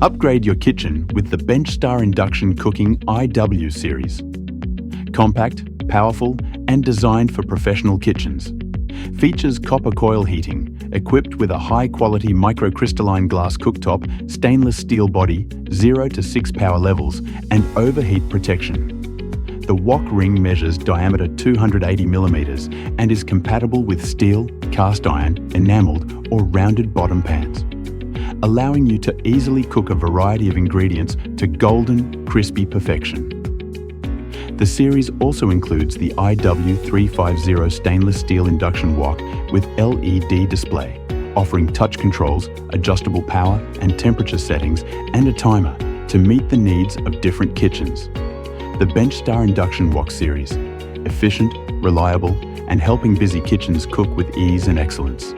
Upgrade your kitchen with the Benchstar Induction Cooking IW series. Compact, powerful, and designed for professional kitchens. Features copper coil heating, equipped with a high-quality microcrystalline glass cooktop, stainless steel body, 0 to 6 power levels, and overheat protection. The wok ring measures diameter 280 millimeters and is compatible with steel, cast iron, enameled, or rounded bottom pans, allowing you to easily cook a variety of ingredients to golden, crispy perfection. The series also includes the IW350 stainless steel induction wok with LED display, offering touch controls, adjustable power and temperature settings, and a timer to meet the needs of different kitchens. The Benchstar Induction Wok series, efficient, reliable, and helping busy kitchens cook with ease and excellence.